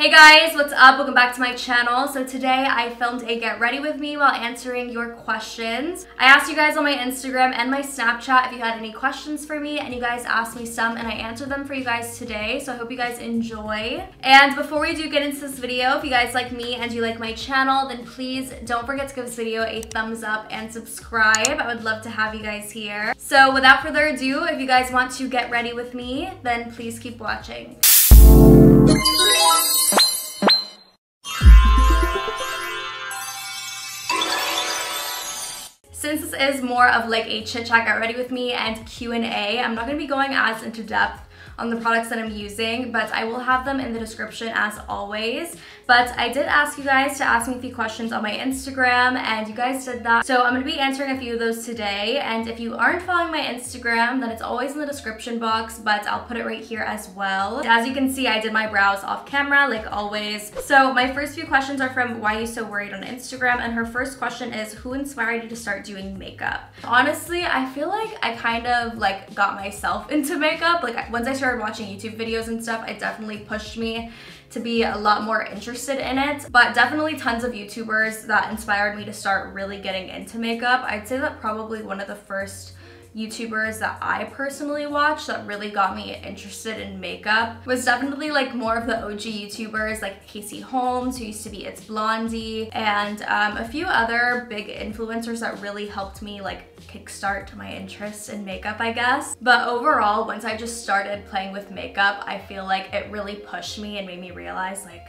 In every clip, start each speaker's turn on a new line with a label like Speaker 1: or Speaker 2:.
Speaker 1: Hey guys, what's up? Welcome back to my channel. So today I filmed a get ready with me while answering your questions. I asked you guys on my Instagram and my Snapchat if you had any questions for me, and you guys asked me some and I answered them for you guys today. So I hope you guys enjoy. And before we do get into this video, if you guys like me and you like my channel, then please don't forget to give this video a thumbs up and subscribe. I would love to have you guys here. So without further ado, if you guys want to get ready with me, then please keep watching. Since this is more of like a chit chat, get ready with me and Q&A, I'm not going to be going as into depth on the products that I'm using, but I will have them in the description as always. But I did ask you guys to ask me a few questions on my Instagram, and you guys did that. So I'm going to be answering a few of those today. And if you aren't following my Instagram, then it's always in the description box, but I'll put it right here as well. As you can see, I did my brows off camera, like always. So my first few questions are from Why You So Worried on Instagram, and her first question is, who inspired you to start doing makeup? Honestly, I feel like I kind of like got myself into makeup. Like once I started watching YouTube videos and stuff, it definitely pushed me to be a lot more interested in it. But definitely tons of YouTubers that inspired me to start really getting into makeup. I'd say that probably one of the first YouTubers that I personally watched that really got me interested in makeup was definitely like more of the OG YouTubers like Casey Holmes, who used to be It's Blondie, and a few other big influencers that really helped me like kickstart my interest in makeup, I guess. But overall, once I just started playing with makeup, I feel like it really pushed me and made me realize like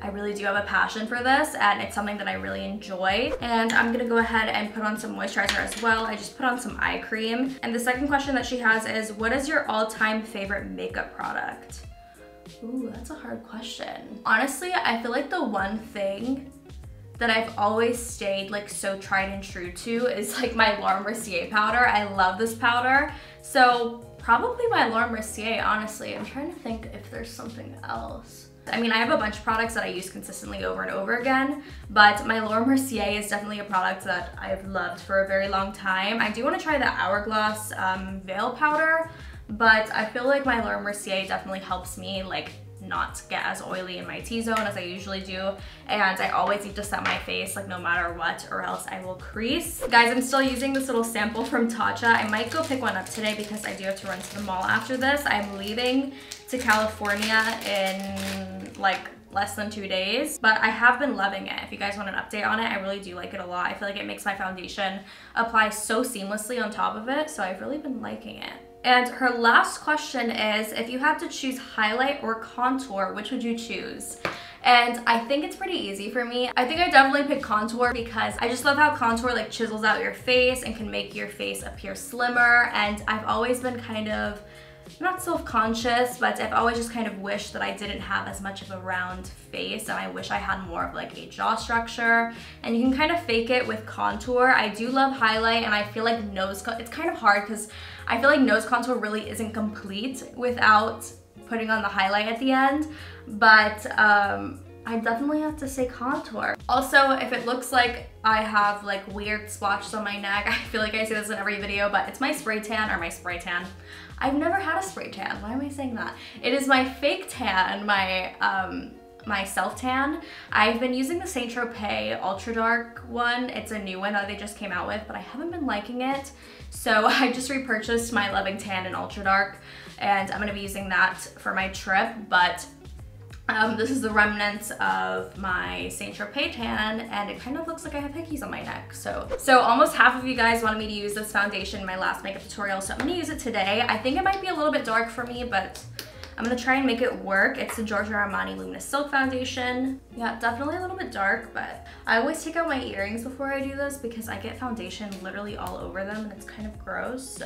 Speaker 1: I really do have a passion for this, and it's something that I really enjoy. And I'm gonna go ahead and put on some moisturizer as well. I just put on some eye cream. And the second question that she has is, what is your all-time favorite makeup product? Ooh, that's a hard question. Honestly, I feel like the one thing that I've always stayed like so tried and true to is like my Laura Mercier powder. I love this powder. So probably my Laura Mercier, honestly. I'm trying to think if there's something else. I mean, I have a bunch of products that I use consistently over and over again, but my Laura Mercier is definitely a product that I've loved for a very long time. I do want to try the Hourglass Veil powder, but I feel like my Laura Mercier definitely helps me like not get as oily in my T-zone as I usually do, and I always need to set my face like no matter what, or else I will crease. Guys, I'm still using this little sample from Tatcha. I might go pick one up today because I do have to run to the mall after this. I'm leaving to California in like less than 2 days, but I have been loving it. If you guys want an update on it, I really do like it a lot. I feel like it makes my foundation apply so seamlessly on top of it, so I've really been liking it. And her last question is, if you had to choose highlight or contour, which would you choose? And I think it's pretty easy for me. I think I definitely pick contour because I just love how contour like chisels out your face and can make your face appear slimmer. And I've always been kind of, not self-conscious, but I've always just kind of wished that I didn't have as much of a round face, and I wish I had more of like a jaw structure. And you can kind of fake it with contour. I do love highlight, and I feel like it's kind of hard because I feel like nose contour really isn't complete without putting on the highlight at the end, but I definitely have to say contour. Also, if it looks like I have like weird splotches on my neck, I feel like I say this in every video, but it's my spray tan, or my spray tan. I've never had a spray tan. Why am I saying that? It is my fake tan, my self tan. I've been using the Saint Tropez Ultra Dark one. It's a new one that they just came out with, but I haven't been liking it. So I just repurchased my Loving Tan in Ultra Dark, and I'm gonna be using that for my trip. But this is the remnants of my Saint Tropez tan, and it kind of looks like I have hickeys on my neck. So almost half of you guys wanted me to use this foundation in my last makeup tutorial, so I'm gonna use it today. I think it might be a little bit dark for me, but I'm gonna try and make it work. It's the Giorgio Armani Luminous Silk Foundation. Yeah, definitely a little bit dark, but I always take out my earrings before I do this because I get foundation literally all over them and it's kind of gross,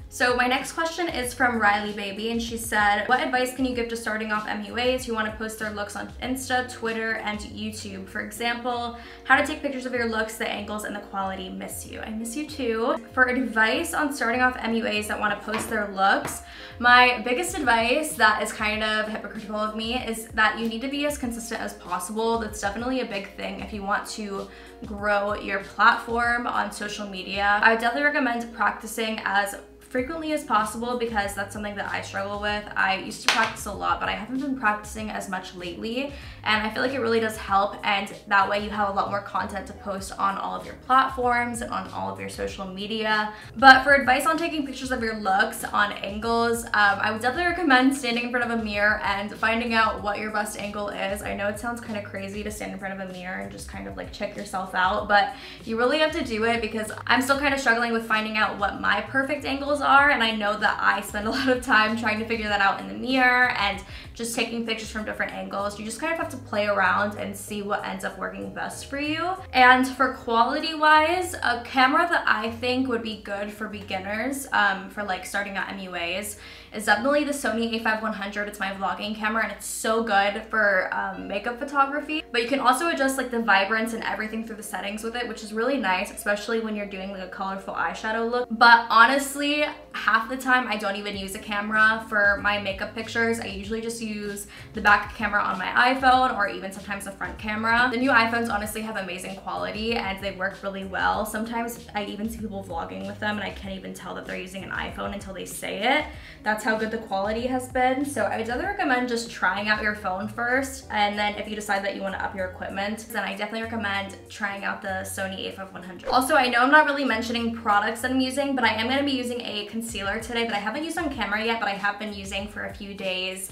Speaker 1: So my next question is from Riley Baby, and she said, what advice can you give to starting off MUAs who want to post their looks on Insta, Twitter, and YouTube? For example, how to take pictures of your looks, the angles, and the quality. Miss you. I miss you too. For advice on starting off MUAs that want to post their looks, my biggest advice that is kind of hypocritical of me is that you need to be as consistent as possible. That's definitely a big thing if you want to grow your platform on social media. I would definitely recommend practicing as frequently as possible because that's something that I struggle with. I used to practice a lot, but I haven't been practicing as much lately, and I feel like it really does help, and that way you have a lot more content to post on all of your platforms and on all of your social media. But for advice on taking pictures of your looks on angles, I would definitely recommend standing in front of a mirror and finding out what your best angle is. I know it sounds kind of crazy to stand in front of a mirror and just kind of like check yourself out, but you really have to do it because I'm still kind of struggling with finding out what my perfect angles are, and I know that I spend a lot of time trying to figure that out in the mirror and just taking pictures from different angles. You just kind of have to play around and see what ends up working best for you. And for quality wise, a camera that I think would be good for beginners, for like starting out MUAs, is definitely the Sony a5100. It's my vlogging camera and it's so good for makeup photography. But you can also adjust like the vibrance and everything through the settings with it, which is really nice, especially when you're doing like a colorful eyeshadow look. But honestly, half the time I don't even use a camera for my makeup pictures. I usually just use the back camera on my iPhone or even sometimes the front camera. The new iPhones honestly have amazing quality and they work really well. Sometimes I even see people vlogging with them and I can't even tell that they're using an iPhone until they say it. That's how good the quality has been. So I would definitely recommend just trying out your phone first, and then if you decide that you want to up your equipment, then I definitely recommend trying out the Sony a5100. Also, I know I'm not really mentioning products that I'm using, but I am going to be using a concealer today that I haven't used on camera yet, but I have been using for a few days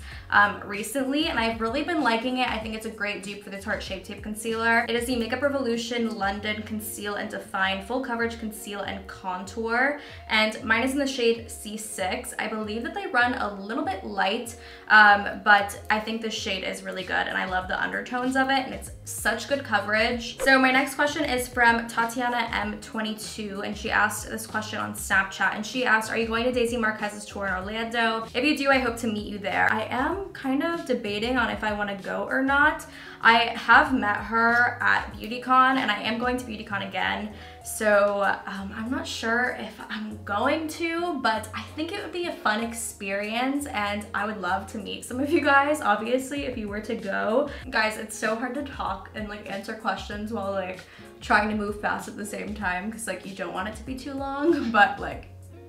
Speaker 1: recently, and I've really been liking it. I think it's a great dupe for the Tarte Shape Tape Concealer. It is the Makeup Revolution London Conceal and Define Full Coverage Conceal and Contour, and mine is in the shade C6. I believe that they run a little bit light, but I think this shade is really good and I love the undertones of it and it's such good coverage. So my next question is from Tatiana M22, and she asked this question on Snapchat, and she asked, are you going to Daisy Marquez's tour in Orlando? If you do, I hope to meet you there. I am kind of debating on if I want to go or not. I have met her at BeautyCon and I am going to BeautyCon again. So I'm not sure if I'm going to, but I think it would be a fun experience and I would love to meet some of you guys, obviously, if you were to go. Guys, it's so hard to talk and like answer questions while like trying to move fast at the same time because like you don't want it to be too long, but like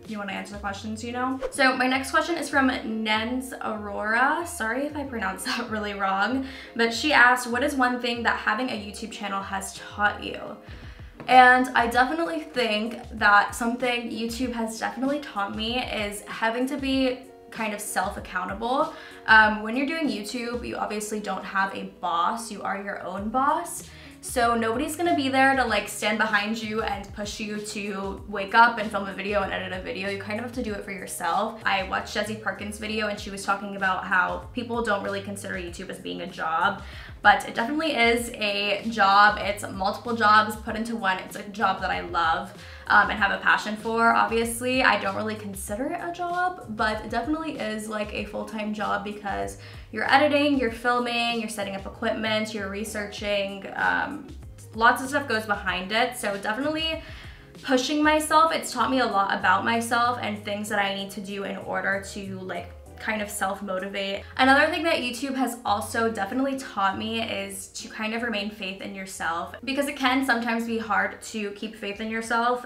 Speaker 1: you want to answer the questions, you know? So my next question is from Nens Aurora. Sorry if I pronounced that really wrong, but she asked, what is one thing that having a YouTube channel has taught you? And I definitely think that something YouTube has definitely taught me is having to be kind of self-accountable. When you're doing YouTube, you obviously don't have a boss, you are your own boss. So nobody's gonna be there to like stand behind you and push you to wake up and film a video and edit a video. You kind of have to do it for yourself. I watched Desi Perkins' video and she was talking about how people don't really consider YouTube as being a job, but it definitely is a job. It's multiple jobs put into one. It's a job that I love and have a passion for. Obviously, I don't really consider it a job, but it definitely is like a full-time job because you're editing, you're filming, you're setting up equipment, you're researching, lots of stuff goes behind it. So definitely pushing myself. It's taught me a lot about myself and things that I need to do in order to like kind of self-motivate. Another thing that YouTube has also definitely taught me is to kind of remain faith in yourself, because it can sometimes be hard to keep faith in yourself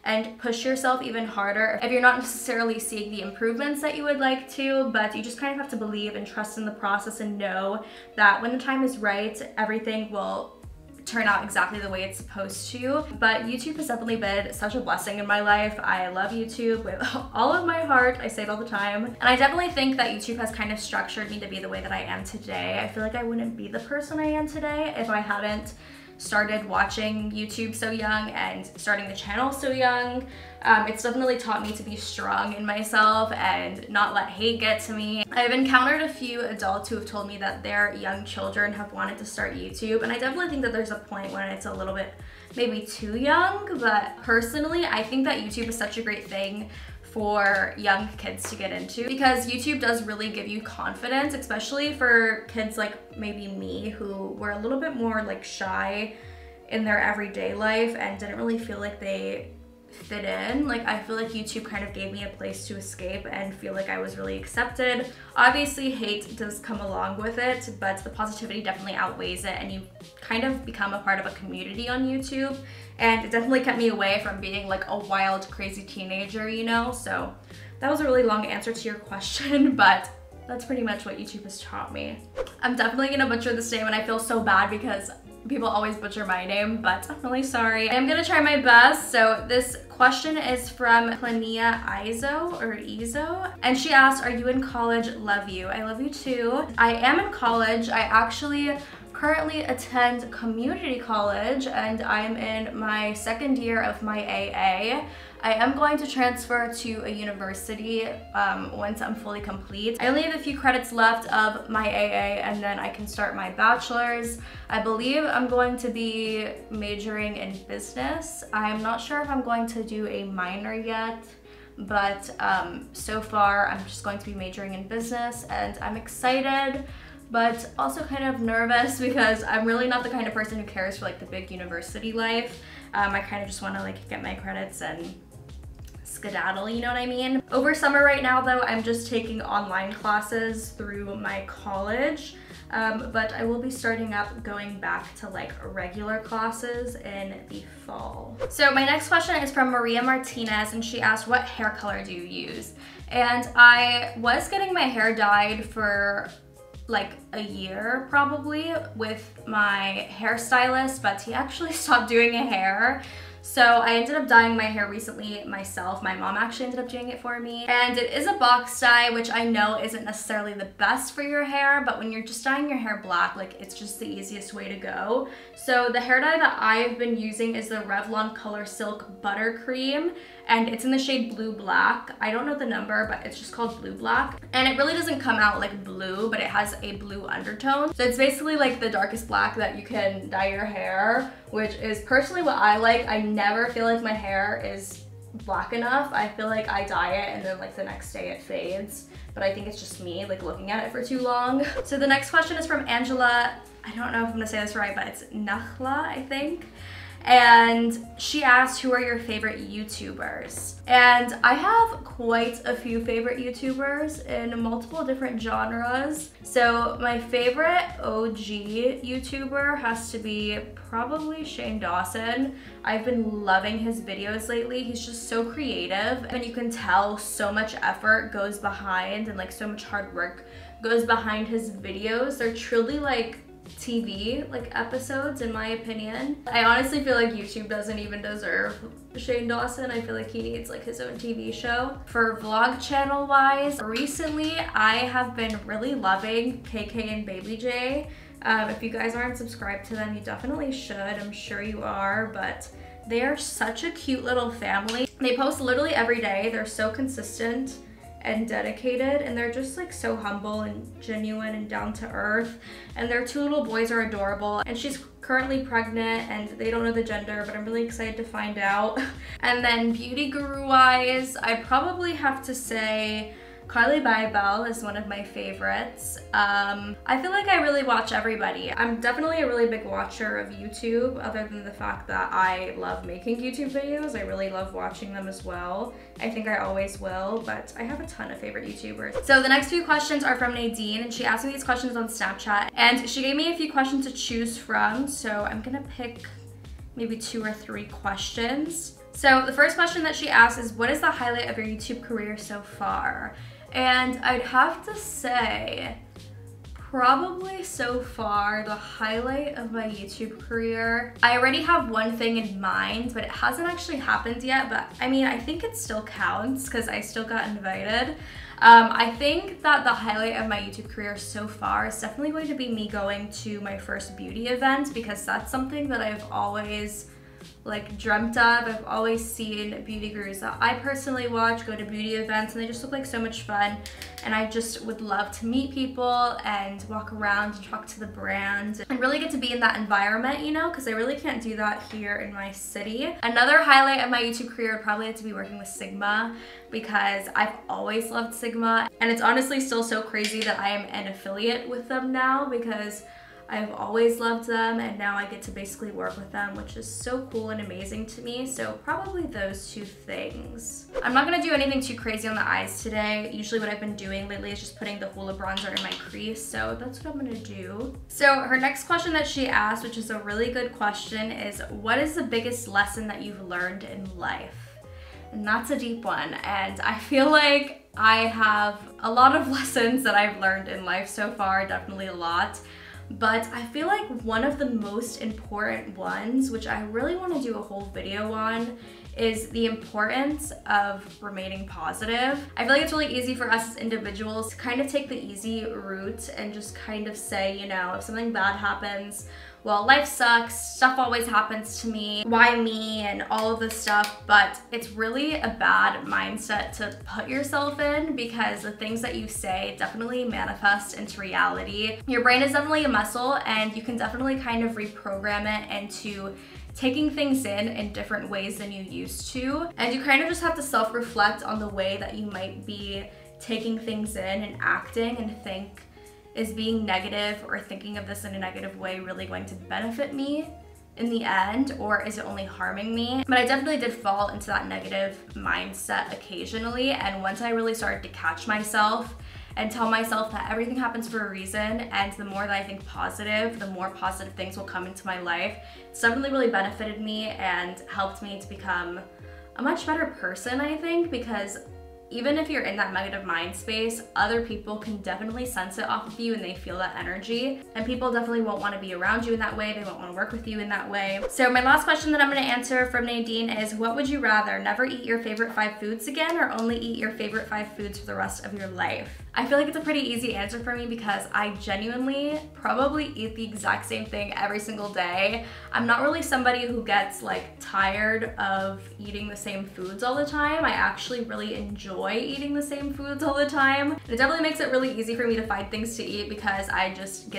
Speaker 1: and push yourself even harder if you're not necessarily seeing the improvements that you would like to, but you just kind of have to believe and trust in the process and know that when the time is right, everything will turn out exactly the way it's supposed to. But YouTube has definitely been such a blessing in my life. I love YouTube with all of my heart. I say it all the time. And I definitely think that YouTube has kind of structured me to be the way that I am today. I feel like I wouldn't be the person I am today if I hadn't started watching YouTube so young and starting the channel so young. It's definitely taught me to be strong in myself and not let hate get to me. I've encountered a few adults who have told me that their young children have wanted to start YouTube, and I definitely think that there's a point when it's a little bit maybe too young, but personally I think that YouTube is such a great thing for young kids to get into, because YouTube does really give you confidence, especially for kids like maybe me who were a little bit more like shy in their everyday life and didn't really feel like they fit in. Like, I feel like YouTube kind of gave me a place to escape and feel like I was really accepted. Obviously, hate does come along with it, but the positivity definitely outweighs it, and you kind of become a part of a community on YouTube. And it definitely kept me away from being like a wild, crazy teenager, you know? So that was a really long answer to your question, but that's pretty much what YouTube has taught me. I'm definitely gonna butcher this name, and I feel so bad because people always butcher my name, but I'm really sorry. I'm gonna try my best. So this question is from Lamia Izo, and she asked, are you in college? Love you. I love you too. I am in college. I actually currently attend community college, and I am in my second year of my AA. I am going to transfer to a university once I'm fully complete. I only have a few credits left of my AA, and then I can start my bachelor's. I believe I'm going to be majoring in business. I'm not sure if I'm going to do a minor yet, but so far I'm just going to be majoring in business, and I'm excited, but also kind of nervous because I'm really not the kind of person who cares for like the big university life. I kind of just want to like get my credits and skedaddle, you know what I mean? Over summer right now though, I'm just taking online classes through my college, but I will be starting up going back to like regular classes in the fall. So my next question is from Maria Martinez, and she asked, what hair color do you use? And I was getting my hair dyed for like a year probably with my hairstylist, but he actually stopped doing a hair. So I ended up dyeing my hair recently myself. My mom actually ended up doing it for me. And it is a box dye, which I know isn't necessarily the best for your hair, but when you're just dyeing your hair black, like it's just the easiest way to go. So the hair dye that I've been using is the Revlon Color Silk Buttercream, and it's in the shade Blue Black. I don't know the number, but it's just called Blue Black. And it really doesn't come out like blue, but it has a blue undertone. So it's basically like the darkest black that you can dye your hair, which is personally what I like. I never feel like my hair is black enough. I feel like I dye it and then like the next day it fades, but I think it's just me like looking at it for too long. So the next question is from Angela. I don't know if I'm gonna say this right, but it's Nakhla, I think. And she asked, who are your favorite YouTubers? And I have quite a few favorite YouTubers in multiple different genres. So my favorite OG YouTuber has to be probably Shane Dawson. I've been loving his videos lately. He's just so creative, and you can tell so much effort goes behind and like so much hard work goes behind his videos. They're truly like TV like episodes in my opinion. I honestly feel like YouTube doesn't even deserve Shane Dawson. I feel like he needs like his own TV show. For vlog channel wise, recently I have been really loving KK and Baby J. If you guys aren't subscribed to them, you definitely should. I'm sure you are, but they are such a cute little family. They post literally every day. They're so consistent and dedicated, and they're just like so humble and genuine and down to earth, and their two little boys are adorable. And she's currently pregnant and they don't know the gender, but I'm really excited to find out. And then beauty guru wise, I probably have to say Carly Bybel is one of my favorites. I feel like I really watch everybody. I'm definitely a really big watcher of YouTube, other than the fact that I love making YouTube videos. I really love watching them as well. I think I always will, but I have a ton of favorite YouTubers. So the next few questions are from Nadine, and she asked me these questions on Snapchat, and she gave me a few questions to choose from, so I'm gonna pick maybe 2 or 3 questions. So the first question that she asked is, what is the highlight of your YouTube career so far? And I'd have to say, probably so far, the highlight of my YouTube career, I already have one thing in mind, but it hasn't actually happened yet, but I mean, I think it still counts because I still got invited. I think that the highlight of my YouTube career so far is definitely going to be me going to my first beauty event, because that's something that I've always like dreamt of. I've always seen beauty gurus that I personally watch go to beauty events, and they just look like so much fun, and I just would love to meet people and walk around and talk to the brand and really get to be in that environment, you know, because I really can't do that here in my city. Another highlight of my YouTube career would probably have to be working with Sigma, because I've always loved Sigma, and it's honestly still so crazy that I am an affiliate with them now, because I've always loved them, and now I get to basically work with them, which is so cool and amazing to me. So probably those two things. I'm not gonna do anything too crazy on the eyes today. Usually what I've been doing lately is just putting the Hoola bronzer in my crease, so that's what I'm gonna do. So her next question that she asked, which is a really good question, is what is the biggest lesson that you've learned in life? And that's a deep one, and I feel like I have a lot of lessons that I've learned in life so far, definitely a lot. But I feel like one of the most important ones, which I really want to do a whole video on, is the importance of remaining positive. I feel like it's really easy for us as individuals to kind of take the easy route and just kind of say, you know, if something bad happens, well, life sucks, stuff always happens to me, why me, and all of this stuff. But it's really a bad mindset to put yourself in, because the things that you say definitely manifest into reality. Your brain is definitely a muscle, and you can definitely kind of reprogram it into taking things in different ways than you used to. And you kind of just have to self-reflect on the way that you might be taking things in and acting, and think, is being negative or thinking of this in a negative way really going to benefit me in the end, or is it only harming me? But I definitely did fall into that negative mindset occasionally, and once I really started to catch myself and tell myself that everything happens for a reason, and the more that I think positive, the more positive things will come into my life, it's definitely really benefited me and helped me to become a much better person, I think, because even if you're in that negative mind space, other people can definitely sense it off of you, and they feel that energy. And people definitely won't want to be around you in that way. They won't want to work with you in that way. So my last question that I'm going to answer from Nadine is, what would you rather, never eat your favorite 5 foods again, or only eat your favorite 5 foods for the rest of your life? I feel like it's a pretty easy answer for me, because I genuinely probably eat the exact same thing every single day. I'm not really somebody who gets like tired of eating the same foods all the time. I actually really enjoy eating the same foods all the time. It definitely makes it really easy for me to find things to eat, because I just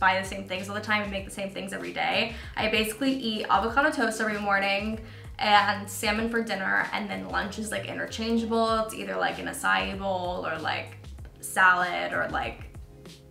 Speaker 1: buy the same things all the time and make the same things every day. I basically eat avocado toast every morning and salmon for dinner, and then lunch is like interchangeable. It's either like an acai bowl or like salad, or like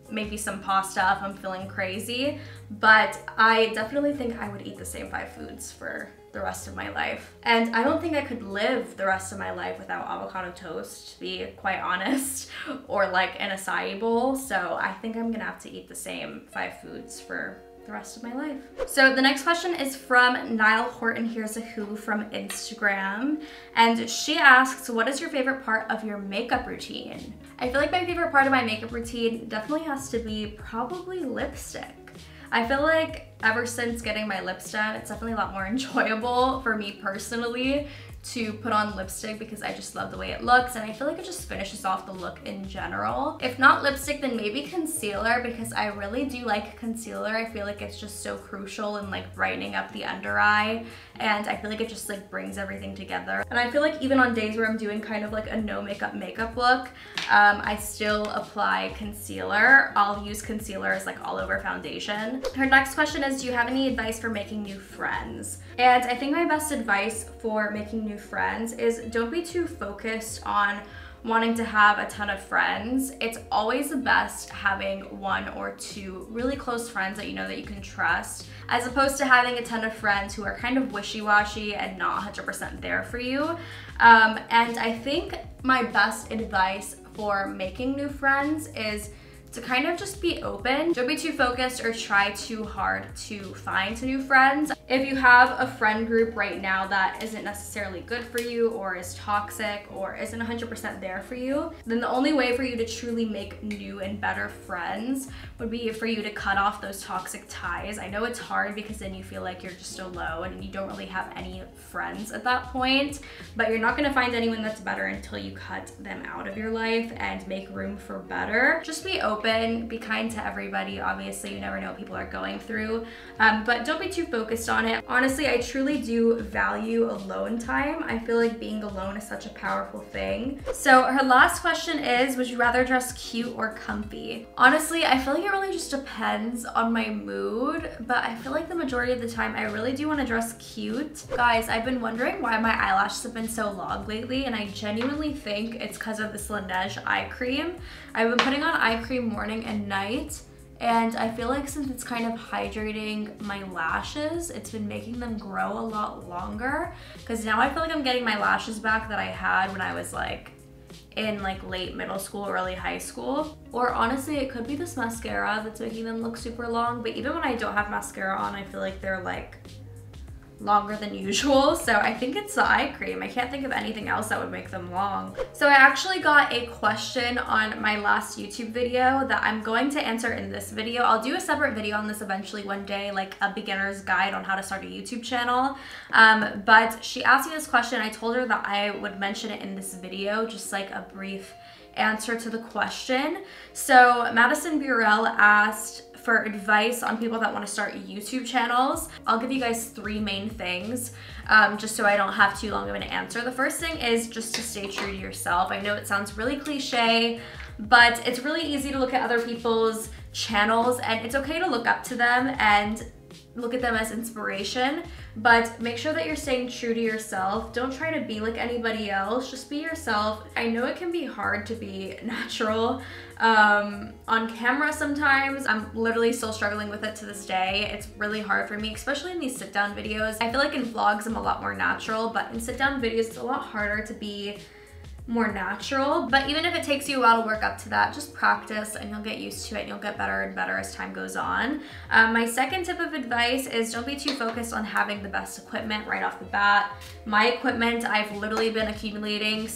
Speaker 1: maybe some pasta if I'm feeling crazy. But I definitely think I would eat the same 5 foods for the rest of my life. And I don't think I could live the rest of my life without avocado toast, to be quite honest, or like an acai bowl. So I think I'm gonna have to eat the same 5 foods for the rest of my life. So the next question is from Niall Horton Here's a Who from Instagram, and she asks, what is your favorite part of your makeup routine? I feel like my favorite part of my makeup routine definitely has to be probably lipstick. I feel like ever since getting my lips done, it's definitely a lot more enjoyable for me personally to put on lipstick, because I just love the way it looks, and I feel like it just finishes off the look in general. If not lipstick, then maybe concealer, because I really do like concealer. I feel like it's just so crucial in like brightening up the under eye, and I feel like it just like brings everything together. And I feel like even on days where I'm doing kind of like a no makeup look, I still apply concealer. I'll use concealer as like all over foundation. Her next question is, do you have any advice for making new friends? And I think my best advice for making new friends is, don't be too focused on wanting to have a ton of friends. It's always the best having 1 or 2 really close friends that you know that you can trust, as opposed to having a ton of friends who are kind of wishy-washy and not 100% there for you. And I think my best advice for making new friends is to kind of just be open. Don't be too focused or try too hard to find new friends. If you have a friend group right now that isn't necessarily good for you, or is toxic, or isn't 100% there for you, then the only way for you to truly make new and better friends would be for you to cut off those toxic ties. I know it's hard, because then you feel like you're just alone and you don't really have any friends at that point, but you're not gonna find anyone that's better until you cut them out of your life and make room for better. Just be open, be kind to everybody. Obviously, you never know what people are going through, but don't be too focused on it. Honestly, I truly do value alone time. I feel like being alone is such a powerful thing. So her last question is, would you rather dress cute or comfy? Honestly, I feel like it really just depends on my mood, but I feel like the majority of the time I really do want to dress cute. Guys, I've been wondering why my eyelashes have been so long lately, and I genuinely think it's because of this Laneige eye cream. I've been putting on eye cream morning and night, And I feel like since it's kind of hydrating my lashes, it's been making them grow a lot longer, because now I feel like I'm getting my lashes back that I had when I was like in like late middle school, early high school. Or honestly, it could be this mascara that's making them look super long, but even when I don't have mascara on, I feel like they're like longer than usual. So I think it's the eye cream. I can't think of anything else that would make them long. So I actually got a question on my last YouTube video that I'm going to answer in this video. I'll do a separate video on this eventually one day, like a beginner's guide on how to start a YouTube channel. But she asked me this question. I told her that I would mention it in this video, just like a brief answer to the question. So Madison Burrell asked for advice on people that want to start YouTube channels. I'll give you guys 3 main things, just so I don't have too long of an answer. The first thing is just to stay true to yourself. I know it sounds really cliche, but it's really easy to look at other people's channels, and it's okay to look up to them and look at them as inspiration, but make sure that you're staying true to yourself. Don't try to be like anybody else, just be yourself. I know it can be hard to be natural on camera sometimes. I'm literally still struggling with it to this day. It's really hard for me, especially in these sit down videos. I feel like in vlogs I'm a lot more natural, but in sit down videos it's a lot harder to be more natural. But even if it takes you a while to work up to that, just practice and you'll get used to it, and you'll get better and better as time goes on. My second tip of advice is don't be too focused on having the best equipment right off the bat. My equipment I've literally been accumulating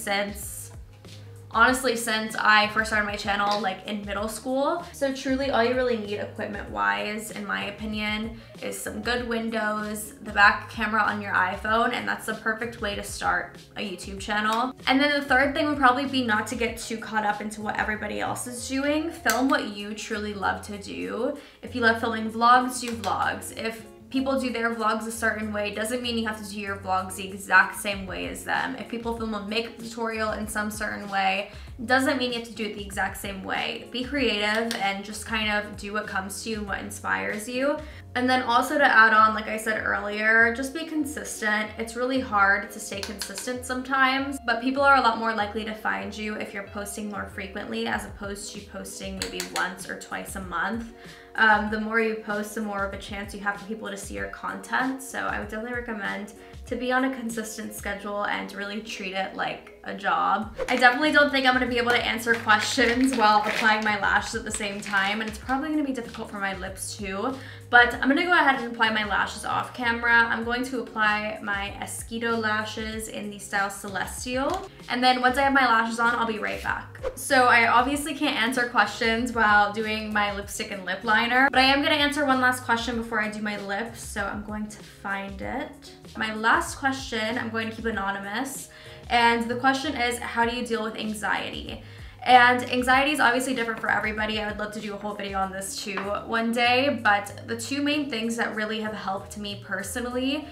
Speaker 1: honestly since I first started my channel, like in middle school. So truly all you really need equipment wise, in my opinion, is some good windows, the back camera on your iPhone, and that's the perfect way to start a YouTube channel. And then the third thing would probably be not to get too caught up into what everybody else is doing. Film what you truly love to do. If you love filming vlogs, do vlogs. If people do their vlogs a certain way, doesn't mean you have to do your vlogs the exact same way as them. If people film a makeup tutorial in some certain way, doesn't mean you have to do it the exact same way. Be creative and just kind of do what comes to you and what inspires you. And then also to add on, like I said earlier, just be consistent. It's really hard to stay consistent sometimes, but people are a lot more likely to find you if you're posting more frequently as opposed to posting maybe once or twice a month. The more you post, the more of a chance you have for people to see your content. So I would definitely recommend to be on a consistent schedule and really treat it like a job. I definitely don't think I'm gonna be able to answer questions while applying my lashes at the same time, and it's probably gonna be difficult for my lips too, but I'm gonna go ahead and apply my lashes off camera. I'm going to apply my Esquito lashes in the style Celestial, and then once I have my lashes on, I'll be right back. So I obviously can't answer questions while doing my lipstick and lip liner, but I am gonna answer one last question before I do my lips, so I'm going to find it. My last question, I'm going to keep anonymous, and the question is, how do you deal with anxiety? And anxiety is obviously different for everybody. I would love to do a whole video on this too one day, but the 2 main things that really have helped me personally,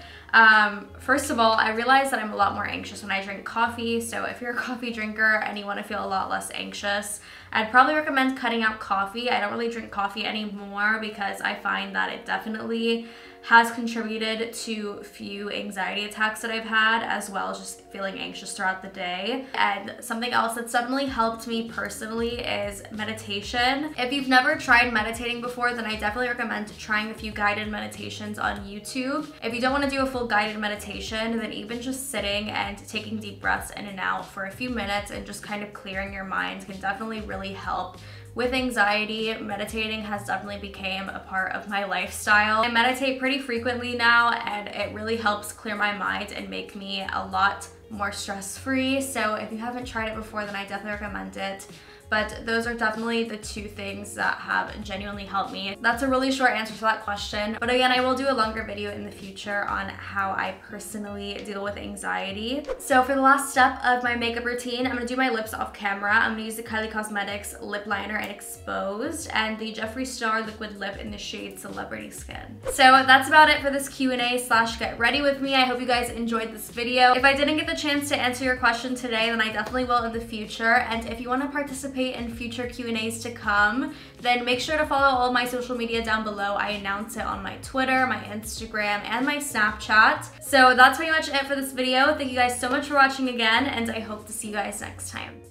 Speaker 1: first of all, I realized that I'm a lot more anxious when I drink coffee. So if you're a coffee drinker and you want to feel a lot less anxious, I'd probably recommend cutting out coffee. I don't really drink coffee anymore because I find that it definitely has contributed to few anxiety attacks that I've had, as well as just feeling anxious throughout the day. And something else that's definitely helped me personally is meditation. If you've never tried meditating before, then I definitely recommend trying a few guided meditations on YouTube. If you don't want to do a full guided meditation, then even just sitting and taking deep breaths in and out for a few minutes and just kind of clearing your mind can definitely really help. With anxiety, meditating has definitely become a part of my lifestyle. I meditate pretty frequently now, and it really helps clear my mind and make me a lot more stress-free. So if you haven't tried it before, then I definitely recommend it. But those are definitely the 2 things that have genuinely helped me. That's a really short answer to that question. But again, I will do a longer video in the future on how I personally deal with anxiety. So for the last step of my makeup routine, I'm gonna do my lips off camera. I'm gonna use the Kylie Cosmetics lip liner in Exposed and the Jeffree Star liquid lip in the shade Celebrity Skin. So that's about it for this Q&A/get ready with me. I hope you guys enjoyed this video. If I didn't get the chance to answer your question today, then I definitely will in the future. And if you wanna participate in future Q&As to come, then make sure to follow all of my social media down below. I announce it on my Twitter, my Instagram, and my Snapchat. So that's pretty much it for this video. Thank you guys so much for watching again, and I hope to see you guys next time.